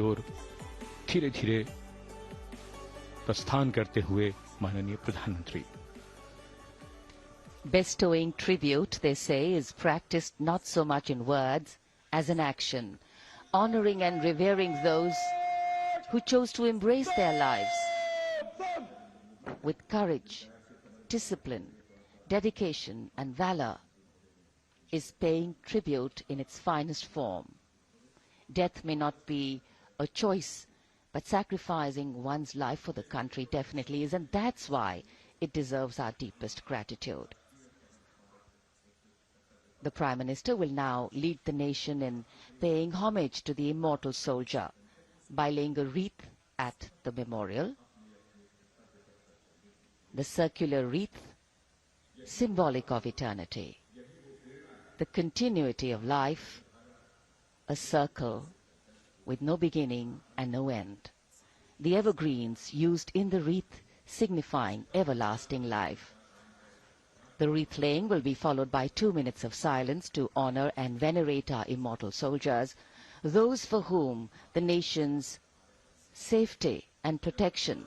और धीरे धीरे प्रस्थान करते हुए माननीय प्रधानमंत्री। Bestowing tribute, they say, is practiced not so much in words as in action, honoring and revering those who chose to embrace their lives with courage, discipline, dedication and valor is paying tribute in its finest form. Death may not be a choice, but sacrificing one's life for the country definitely is, and that's why it deserves our deepest gratitude. The Prime Minister will now lead the nation in paying homage to the immortal soldier by laying a wreath at the memorial. The circular wreath, symbolic of eternity, the continuity of life, a circle with no beginning and no end. The evergreens used in the wreath signifying everlasting life. The wreath laying will be followed by 2 minutes of silence to honor and venerate our immortal soldiers, those for whom the nation's safety and protection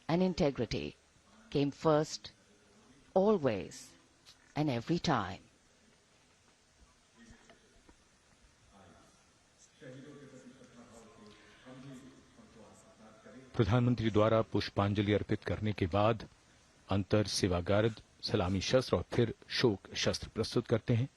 and integrity came first, always and every time. प्रधानमंत्री द्वारा पुष्पांजलि अर्पित करने के बाद अंतर सेवागार्ड सलामी शस्त्र और फिर शोक शस्त्र प्रस्तुत करते हैं।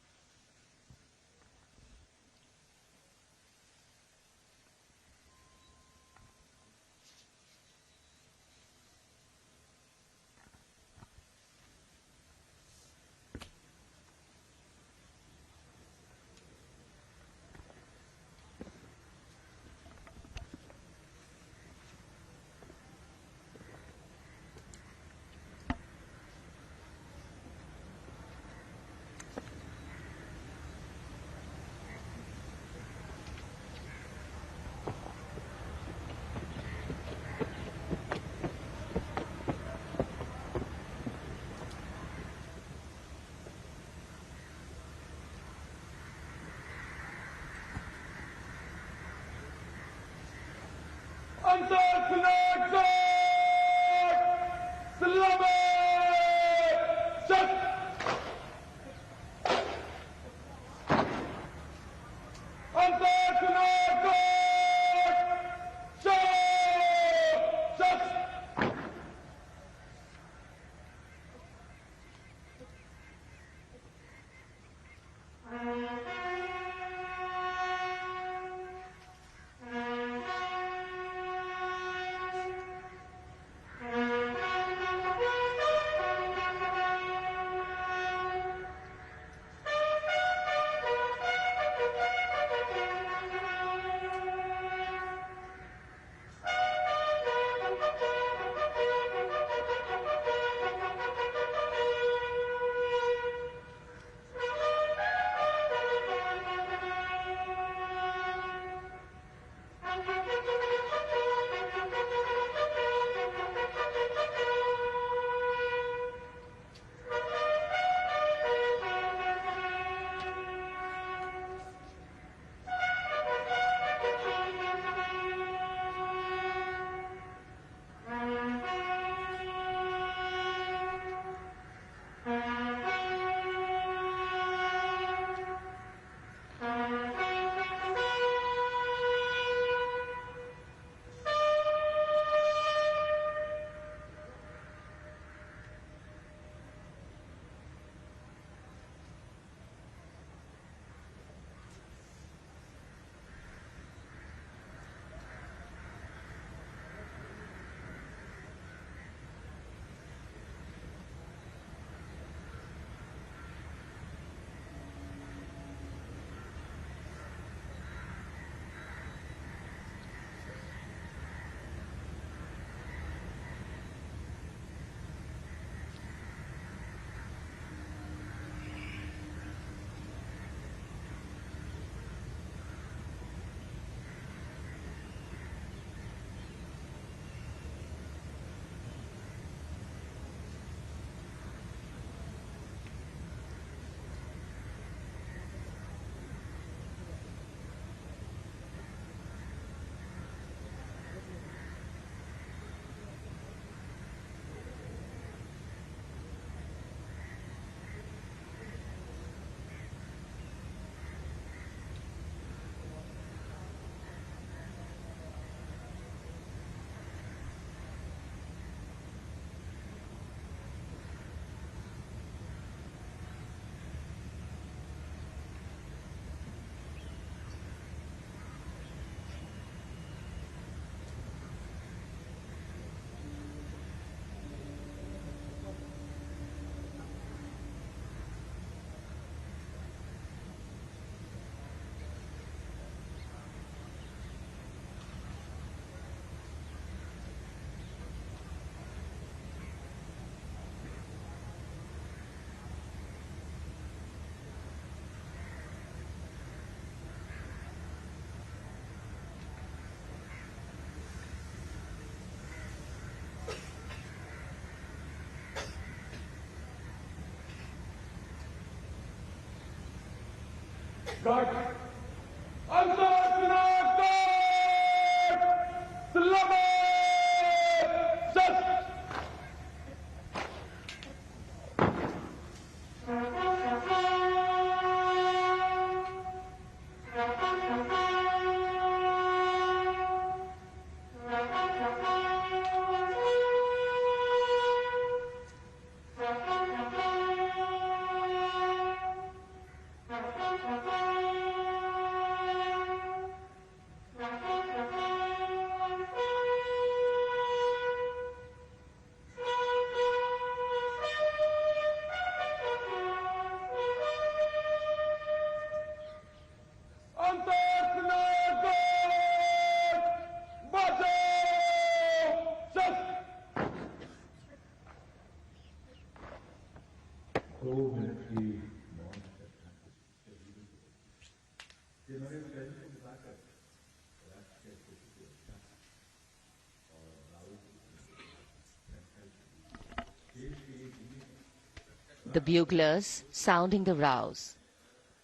The buglers sounding the rouse,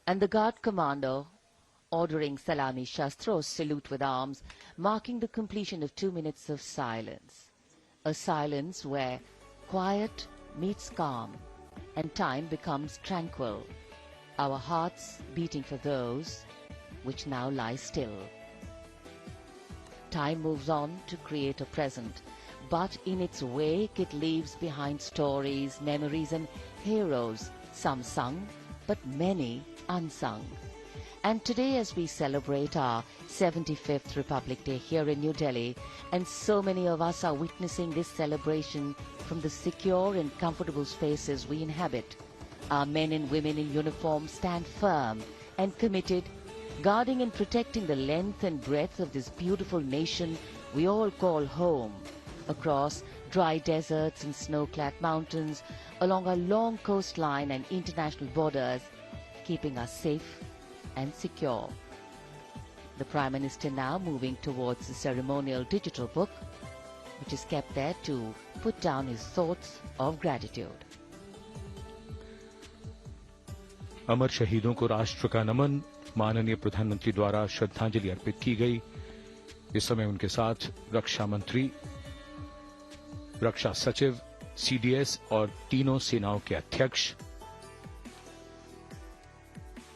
and the guard commander ordering Salami Shastros salute with arms, marking the completion of 2 minutes of silence. A silence where quiet meets calm and time becomes tranquil, our hearts beating for those which now lie still. Time moves on to create a present, but in its wake it leaves behind stories, memories and heroes, some sung, but many unsung. And today, as we celebrate our 75th Republic Day here in New Delhi, and so many of us are witnessing this celebration from the secure and comfortable spaces we inhabit, our men and women in uniform stand firm and committed, guarding and protecting the length and breadth of this beautiful nation we all call home, across dry deserts and snow-clad mountains, along our long coastline and international borders, keeping us safe and secure. The Prime Minister now moving towards the ceremonial digital book, which is kept there to put down his thoughts of gratitude. अमर शहीदों को राष्ट्र का नमन, माननीय प्रधानमंत्री द्वारा श्रद्धांजलि अर्पित की गई। इस समय उनके साथ रक्षा मंत्री, रक्षा सचिव, सीडीएस और तीनों सेनाओं के अध्यक्ष।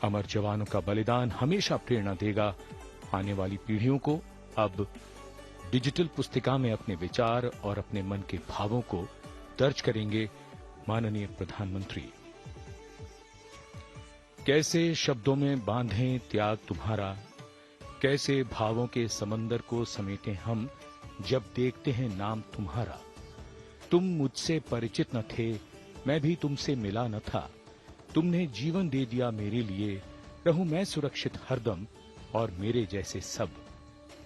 अमर जवानों का बलिदान हमेशा प्रेरणा देगा आने वाली पीढ़ियों को। अब डिजिटल पुस्तिका में अपने विचार और अपने मन के भावों को दर्ज करेंगे माननीय प्रधानमंत्री। कैसे शब्दों में बांधें त्याग तुम्हारा, कैसे भावों के समंदर को समेटें हम जब देखते हैं नाम तुम्हारा। तुम मुझसे परिचित न थे, मैं भी तुमसे मिला न था, तुमने जीवन दे दिया मेरे लिए, रहूं मैं सुरक्षित हरदम और मेरे जैसे सब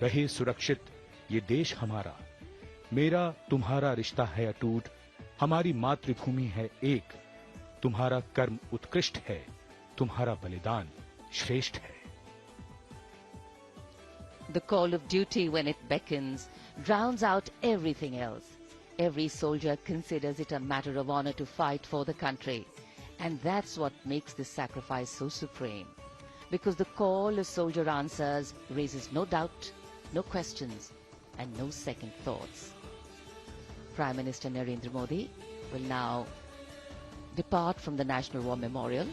रहे सुरक्षित ये देश हमारा। मेरा तुम्हारा रिश्ता है अटूट, हमारी मातृभूमि है एक, तुम्हारा कर्म उत्कृष्ट है, तुम्हारा बलिदान श्रेष्ठ है। The call of duty, when it beckons, drowns out everything else. Every soldier considers it a matter of honor to fight for the country. And that's what makes this sacrifice so supreme. Because the call a soldier answers raises no doubt, no questions, and no second thoughts. Prime Minister Narendra Modi will now depart from the National War Memorial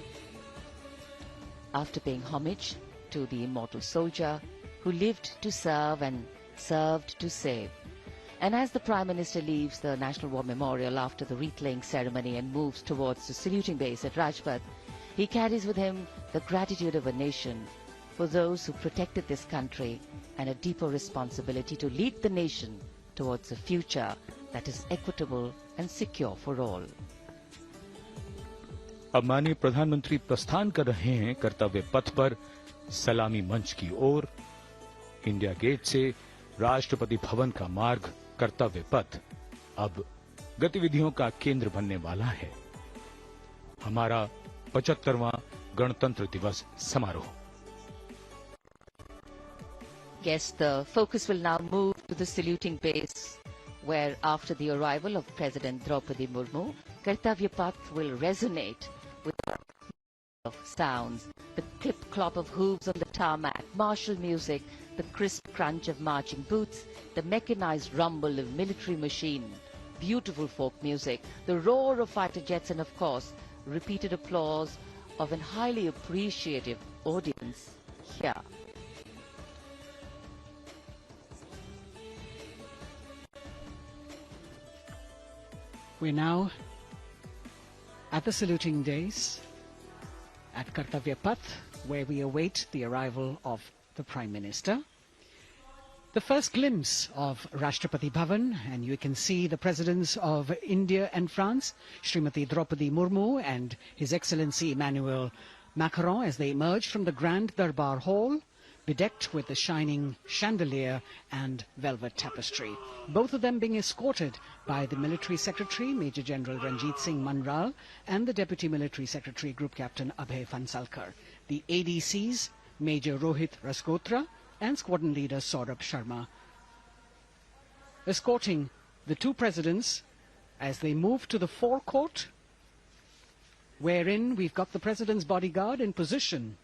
after paying homage to the immortal soldier who lived to serve and served to save. And as the Prime Minister leaves the National War Memorial after the wreath-laying ceremony and moves towards the saluting base at Rajpath, he carries with him the gratitude of a nation for those who protected this country and a deeper responsibility to lead the nation towards a future that is equitable and secure for all. अब माननीय प्रधानमंत्री प्रस्थान कर रहे हैं कर्तव्य पथ पर सलामी मंच की ओर। इंडिया गेट से राष्ट्रपति भवन का मार्ग कर्तव्य पथ अब गतिविधियों का केंद्र बनने वाला है। हमारा 75वां गणतंत्र दिवस समारोह। Yes, the focus will now move to the saluting base, where after the arrival of President Draupadi Murmu, Kartavya Path will resonate with of sounds, the clip-clop of hooves on the tarmac, martial music, the crisp crunch of marching boots, the mechanized rumble of military machine, beautiful folk music, the roar of fighter jets, and of course, repeated applause of an highly appreciative audience here. We're now at the saluting dais at Kartavya Path, where we await the arrival of the Prime Minister. The first glimpse of Rashtrapati Bhavan, and you can see the presidents of India and France, Srimati Draupadi Murmu and His Excellency Emmanuel Macron, as they emerge from the Grand Darbar Hall, bedecked with the shining chandelier and velvet tapestry. Both of them being escorted by the Military Secretary, Major General Ranjit Singh Manral, and the Deputy Military Secretary, Group Captain Abhay Fansalkar. The ADCs, Major Rohit Rasgotra and Squadron Leader Saurabh Sharma, escorting the two presidents as they move to the forecourt, wherein we've got the President's bodyguard in position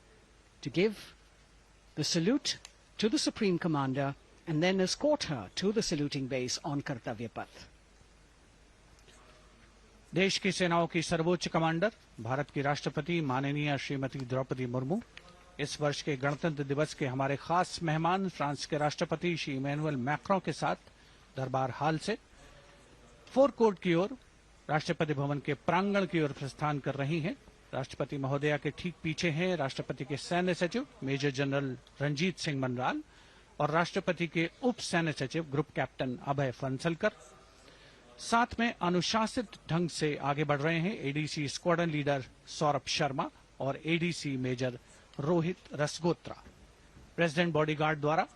to give the salute to the Supreme Commander and then escort her to the saluting base on Kartavya Path. देश की सेनाओं की सर्वोच्च commander Bharat की राष्ट्रपति माननीय श्रीमती द्रौपदी मुर्मू, इस वर्ष के गणतंत्र दिवस के हमारे खास मेहमान फ्रांस के राष्ट्रपति श्री इमैनुअल मैक्रों के साथ दरबार हाल से फोर कोर्ट की ओर राष्ट्रपति भवन के प्रांगण की ओर प्रस्थान कर रही हैं। राष्ट्रपति महोदया के ठीक पीछे हैं राष्ट्रपति के सैन्य सचिव मेजर जनरल रंजीत सिंह मनराल और राष्ट्रपति के उप सैन्य सचिव ग्रुप कैप्टन अभय फंसलकर। साथ में अनुशासित ढंग से आगे बढ़ रहे हैं ADC squadron leader Saurabh Sharma और ADC major Rohit Rasgotra. President bodyguard द्वारा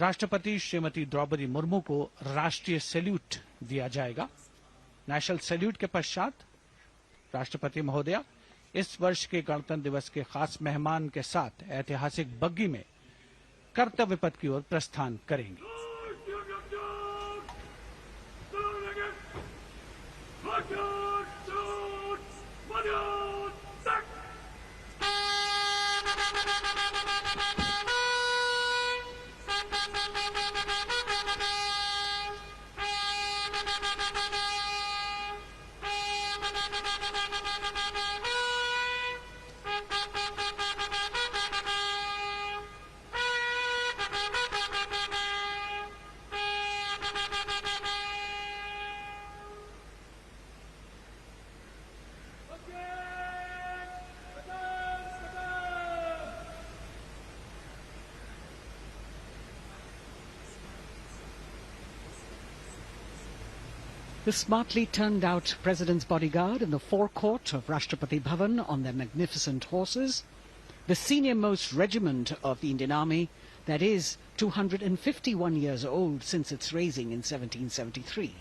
राष्ट्रपति श्रीमती द्रौपदी मुर्मू को राष्ट्रीय सैल्यूट दिया जाएगा। नेशनल सैल्यूट के पश्चात राष्ट्रपति महोदया इस वर्ष के गणतंत्र दिवस के खास मेहमान के साथ ऐतिहासिक बग्गी में कर्तव्य पथ की ओर प्रस्थान करेंगी। The smartly turned out President's bodyguard in the forecourt of Rashtrapati Bhavan on their magnificent horses, the senior-most regiment of the Indian Army, that is 251 years old since its raising in 1773.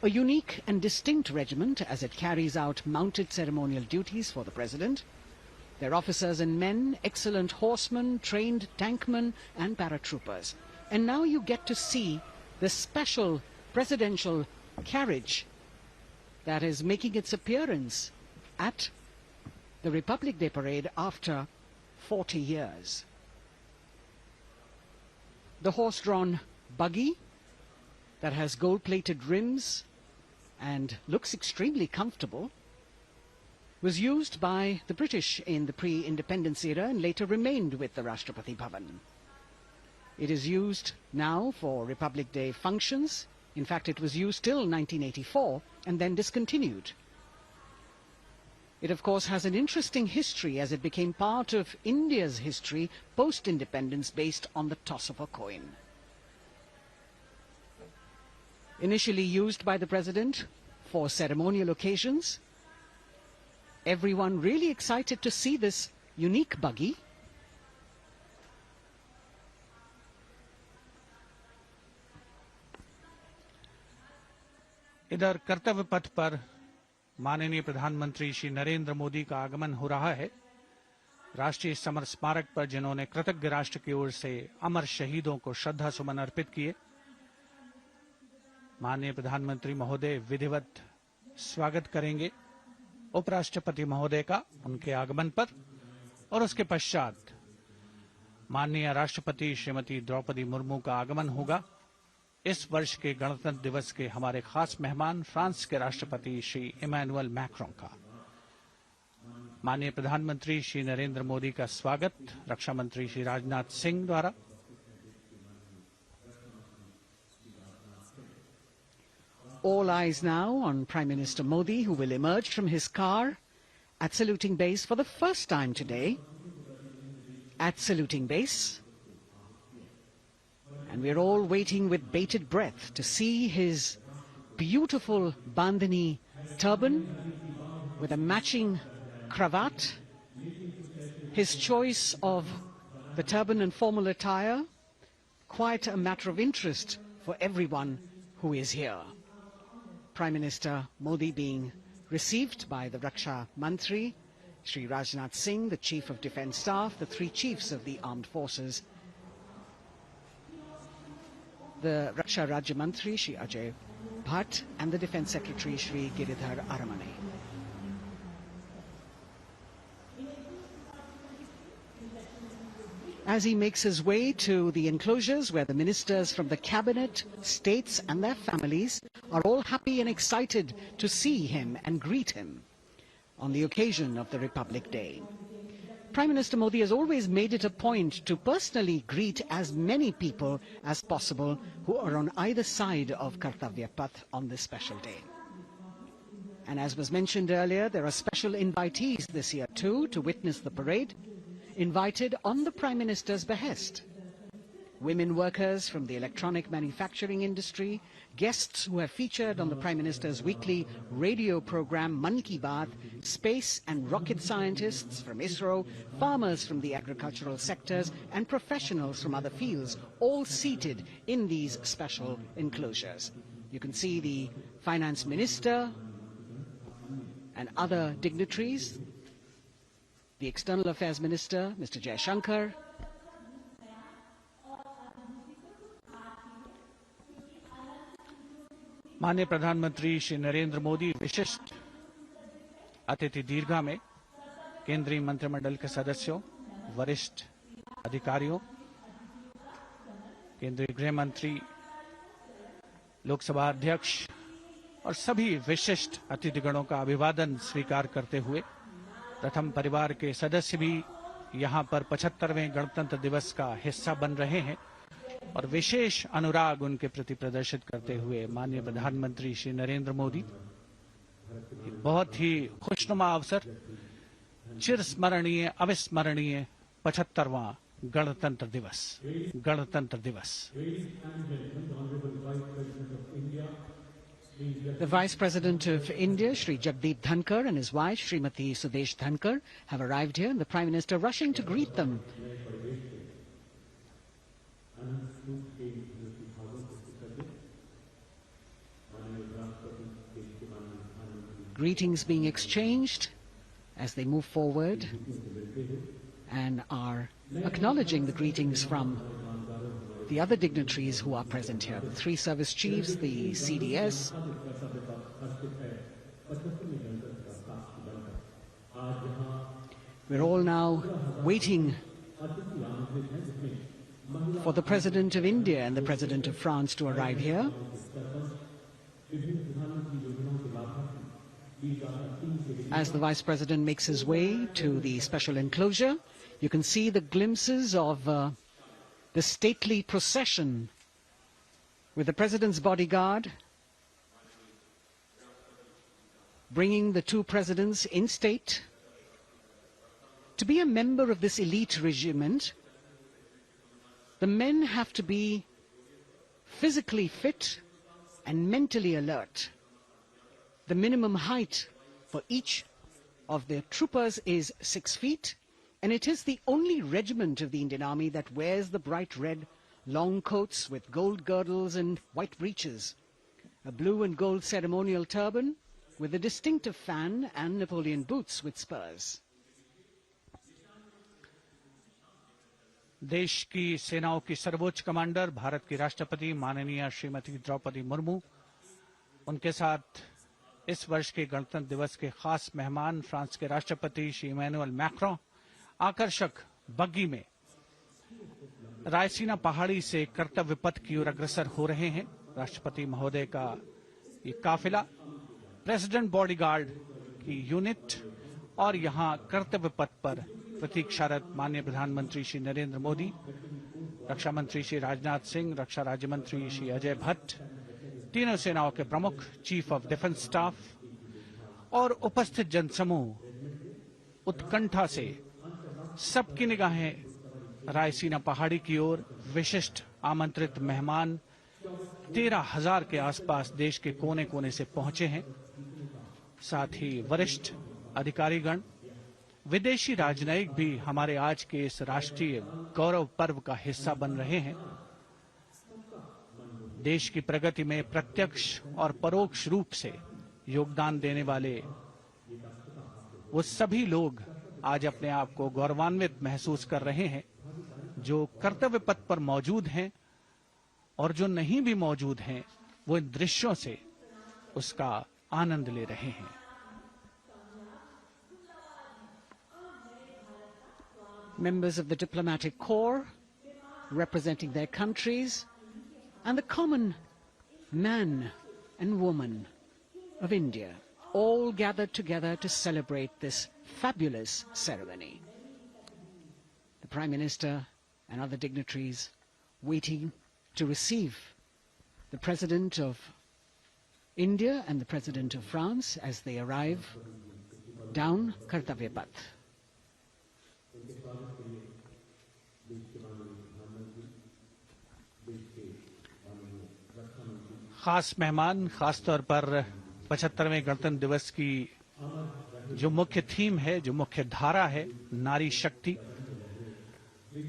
A unique and distinct regiment as it carries out mounted ceremonial duties for the President. Their officers and men, excellent horsemen, trained tankmen and paratroopers. And now you get to see the special presidential carriage that is making its appearance at the Republic Day Parade after 40 years. The horse-drawn buggy that has gold-plated rims and looks extremely comfortable was used by the British in the pre-independence era and later remained with the Rashtrapati Bhavan. It is used now for Republic Day functions. In fact, it was used till 1984 and then discontinued. It, of course, has an interesting history as it became part of India's history post-independence based on the toss of a coin. Initially used by the President for ceremonial occasions, everyone really excited to see this unique buggy. इधर कर्तव्य पथ पर माननीय प्रधानमंत्री श्री नरेंद्र मोदी का आगमन हो रहा है। राष्ट्रीय समर स्मारक पर जिन्होंने कृतज्ञ राष्ट्र की ओर से अमर शहीदों को श्रद्धा सुमन अर्पित किए, माननीय प्रधानमंत्री महोदय विधिवत स्वागत करेंगे उपराष्ट्रपति महोदय का उनके आगमन पर और उसके पश्चात माननीय राष्ट्रपति श्रीमती द्रौपदी मुर्मू का आगमन होगा। इस वर्ष के गणतंत्र दिवस के हमारे खास मेहमान फ्रांस के राष्ट्रपति श्री इमैनुअल मैक्रों का। माननीय प्रधानमंत्री श्री नरेंद्र मोदी का स्वागत रक्षा मंत्री श्री राजनाथ सिंह द्वारा। All eyes now on Prime Minister Modi, who will emerge from his car at saluting base for the first time today. At saluting base. And we're all waiting with bated breath to see his beautiful bandhani turban with a matching cravat. His choice of the turban and formal attire, quite a matter of interest for everyone who is here. Prime Minister Modi being received by the Raksha Mantri, Shri Rajnath Singh, the Chief of Defence Staff, the three chiefs of the armed forces, the Raksha Rajya Mantri, Shri Ajay Bhatt, and the Defence Secretary, Shri Giridhar Aramane. As he makes his way to the enclosures where the ministers from the cabinet, states and their families are all happy and excited to see him and greet him on the occasion of the Republic Day. Prime Minister Modi has always made it a point to personally greet as many people as possible who are on either side of Kartavya Path on this special day. And as was mentioned earlier, there are special invitees this year too to witness the parade, invited on the Prime Minister's behest. Women workers from the electronic manufacturing industry, guests who have featured on the Prime Minister's weekly radio program Mann Ki Baat, space and rocket scientists from ISRO, farmers from the agricultural sectors and professionals from other fields, all seated in these special enclosures. You can see the Finance Minister and other dignitaries, the External Affairs Minister, Mr. Jaishankar, माननीय प्रधानमंत्री श्री नरेंद्र मोदी विशिष्ट अतिथि दीर्घा में केंद्रीय मंत्रिमंडल के सदस्यों, वरिष्ठ अधिकारियों, केंद्रीय गृह मंत्री, लोकसभा अध्यक्ष और सभी विशिष्ट अतिथिगणों का अभिवादन स्वीकार करते हुए प्रथम परिवार के सदस्य भी यहां पर 75वें गणतंत्र दिवस का हिस्सा बन रहे हैं और विशेष अनुराग उनके प्रति प्रदर्शित करते हुए माननीय प्रधानमंत्री श्री नरेंद्र मोदी बहुत ही खुशनुमा अवसर, चिरस्मरणीय अविस्मरणीय 75वां गणतंत्र दिवस। The Vice President of India, Shri Jagdeep Dhankar, and his wife, Srimati Sudesh Dhankar, have arrived here, and the Prime Minister rushing to greet them. Greetings being exchanged as they move forward and are acknowledging the greetings from the other dignitaries who are present here, the three service chiefs, the CDS. We're all now waiting for the President of India and the President of France to arrive here. As the Vice President makes his way to the special enclosure, you can see the glimpses of the stately procession with the President's bodyguard bringing the two presidents in state. To be a member of this elite regiment, the men have to be physically fit and mentally alert. The minimum height for each of the troopers is 6 feet, and it is the only regiment of the Indian Army that wears the bright red long coats with gold girdles and white breeches, a blue and gold ceremonial turban with a distinctive fan and Napoleon boots with spurs. देश की सेनाओं की सर्वोच्च commander Bharat की राष्ट्रपति माननीय श्रीमती द्रौपदी मुर्मू, उनके साथ इस वर्ष के गणतंत्र दिवस के खास मेहमान फ्रांस के राष्ट्रपति श्री इमैनुअल मैक्रों आकर्षक बग्गी में रायसीना पहाड़ी से कर्तव्य पथ की ओर अग्रसर हो रहे हैं। राष्ट्रपति महोदय का ये काफिला प्रेसिडेंट बॉडीगार्ड की यूनिट और यहां कर्तव्य पथ पर प्रतीक्षारत माननीय प्रधानमंत्री श्री नरेंद्र मोदी, रक्षा मंत्री श्री राजनाथ सिंह, रक्षा राज्य मंत्री श्री अजय भट्ट, तीनों सेनाओं के प्रमुख, चीफ ऑफ डिफेंस स्टाफ और उपस्थित जनसमूह उत्कंठा से सबकी निगाहें रायसीना पहाड़ी की ओर। विशिष्ट आमंत्रित मेहमान 13,000 के आसपास देश के कोने कोने से पहुंचे हैं। साथ ही वरिष्ठ अधिकारीगण, विदेशी राजनयिक भी हमारे आज के इस राष्ट्रीय गौरव पर्व का हिस्सा बन रहे हैं। देश की प्रगति में प्रत्यक्ष और परोक्ष रूप से योगदान देने वाले वो सभी लोग आज अपने आप को गौरवान्वित महसूस कर रहे हैं, जो कर्तव्य पथ पर मौजूद हैं और जो नहीं भी मौजूद हैं, वो इन दृश्यों से उसका आनंद ले रहे हैं। Members of the diplomatic corps representing their countries and the common man and woman of India all gathered together to celebrate this fabulous ceremony. The Prime Minister and other dignitaries waiting to receive the President of India and the President of France as they arrive down Kartavya Path. खास मेहमान, खासतौर पर 75वें गणतंत्र दिवस की जो मुख्य theme है, जो मुख्य धारा है, नारी शक्ति,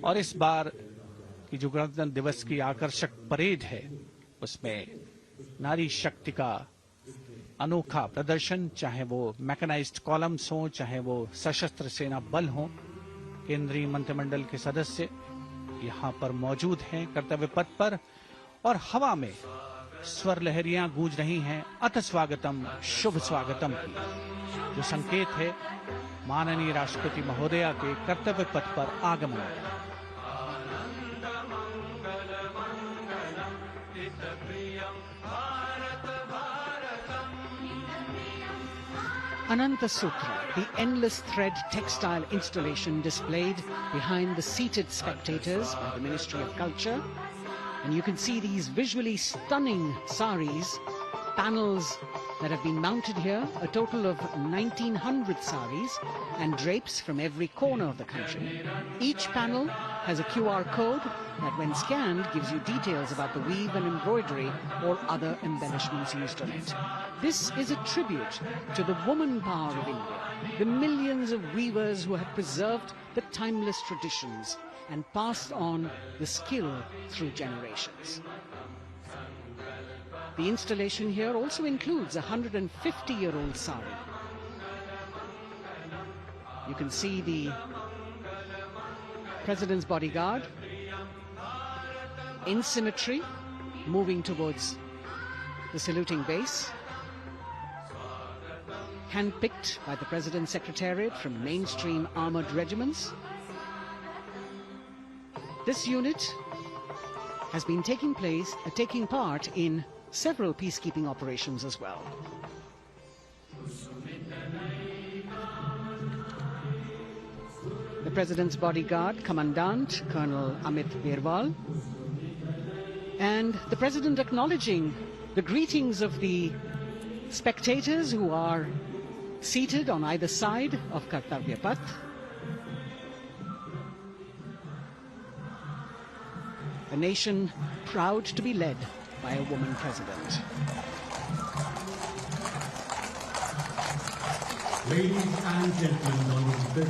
और इस बार की जो गणतंत्र दिवस की आकर्षक परेड है उसमें नारी शक्ति का अनोखा प्रदर्शन, चाहे वो मैकेनाइज्ड कॉलम्स हो, चाहे वो सशस्त्र सेना बल हो। केंद्रीय मंत्रिमंडल के सदस्य यहाँ पर मौजूद हैं कर्तव्य पथ पर, और हवा में स्वर लहरियां गूंज रही हैं अथ स्वागतम, शुभ स्वागतम की, जो संकेत है माननीय राष्ट्रपति महोदया के कर्तव्य पथ पर आगमन का। Ananta Sutra, the endless thread textile installation displayed behind the seated spectators by the Ministry of Culture. And you can see these visually stunning saris, panels that have been mounted here, a total of 1,900 saris and drapes from every corner of the country. Each panel has a QR code that when scanned gives you details about the weave and embroidery or other embellishments used on it. This is a tribute to the woman power of India, the millions of weavers who have preserved the timeless traditions and passed on the skill through generations. The installation here also includes a 150-year-old sari. You can see the President's bodyguard in symmetry moving towards the saluting base, handpicked by the President's Secretariat from mainstream armored regiments. This unit has been taking part in several peacekeeping operations as well. The President's bodyguard, Commandant Colonel Amit Birwal, and the President acknowledging the greetings of the spectators who are seated on either side of Kartavya Path. A nation proud to be led by a woman president. Ladies and gentlemen, on the